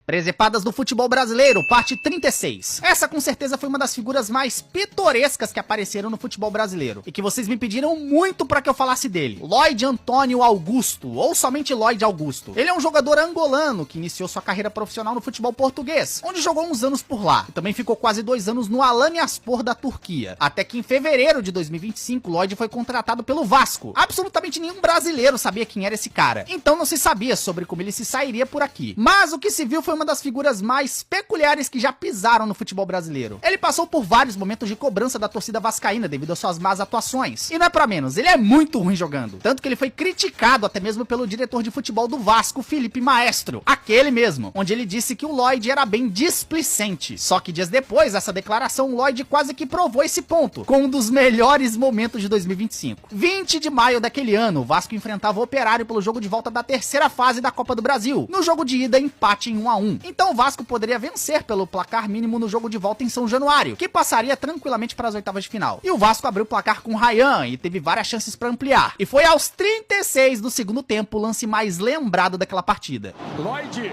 Presepadas do futebol brasileiro, parte 36. Essa com certeza foi uma das figuras mais pitorescas que apareceram no futebol brasileiro e que vocês me pediram muito pra que eu falasse dele. Lloyd Antônio Augusto, ou somente Lloyd Augusto. Ele é um jogador angolano que iniciou sua carreira profissional no futebol português, onde jogou uns anos por lá. E também ficou quase 2 anos no Alanyaspor da Turquia. Até que em fevereiro de 2025, Lloyd foi contratado pelo Vasco. Absolutamente nenhum brasileiro sabia quem era esse cara. Então não se sabia sobre como ele se sairia por aqui. Mas o que se viu foi uma das figuras mais peculiares que já pisaram no futebol brasileiro. Ele passou por vários momentos de cobrança da torcida vascaína devido às suas más atuações. E não é pra menos, ele é muito ruim jogando. Tanto que ele foi criticado até mesmo pelo diretor de futebol do Vasco, Felipe Maestro. Aquele mesmo, onde ele disse que o Lloyd era bem displicente. Só que dias depois, essa declaração, o Lloyd quase que provou esse ponto, com um dos melhores momentos de 2025. 20 de maio daquele ano, o Vasco enfrentava o Operário pelo jogo de volta da terceira fase da Copa do Brasil. No jogo de ida, empate em 1-1. Então o Vasco poderia vencer pelo placar mínimo no jogo de volta em São Januário, que passaria tranquilamente para as oitavas de final. E o Vasco abriu o placar com o Ryan e teve várias chances para ampliar. E foi aos 36 do segundo tempo o lance mais lembrado daquela partida. Lloyd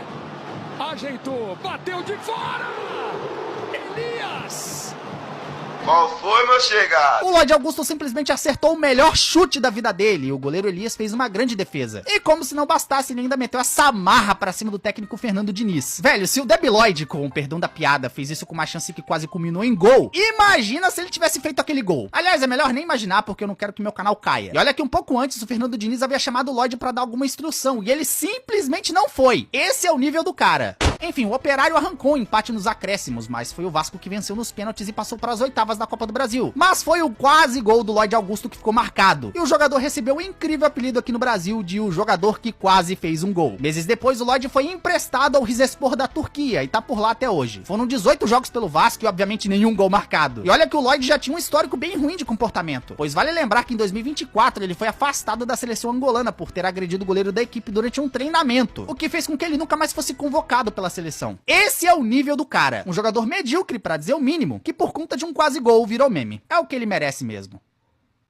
ajeitou, bateu de fora! Elias! Qual foi, meu chegado? O Lloyd Augusto simplesmente acertou o melhor chute da vida dele e o goleiro Elias fez uma grande defesa. E como se não bastasse, ele ainda meteu essa marra pra cima do técnico Fernando Diniz. Velho, se o Debi Lloyd, com o perdão da piada, fez isso com uma chance que quase culminou em gol, imagina se ele tivesse feito aquele gol. Aliás, é melhor nem imaginar porque eu não quero que meu canal caia. E olha que um pouco antes o Fernando Diniz havia chamado o Lloyd pra dar alguma instrução e ele simplesmente não foi. Esse é o nível do cara. Enfim, o Operário arrancou o empate nos acréscimos, mas foi o Vasco que venceu nos pênaltis e passou para as oitavas da Copa do Brasil. Mas foi o quase gol do Lloyd Augusto que ficou marcado. E o jogador recebeu um incrível apelido aqui no Brasil de o jogador que quase fez um gol. Meses depois, o Lloyd foi emprestado ao Rizespor da Turquia e tá por lá até hoje. Foram 18 jogos pelo Vasco e obviamente nenhum gol marcado. E olha que o Lloyd já tinha um histórico bem ruim de comportamento, pois vale lembrar que em 2024 ele foi afastado da seleção angolana por ter agredido o goleiro da equipe durante um treinamento, o que fez com que ele nunca mais fosse convocado pela seleção. Esse é o nível do cara. Um jogador medíocre, pra dizer o mínimo, que por conta de um quase gol virou meme. É o que ele merece mesmo.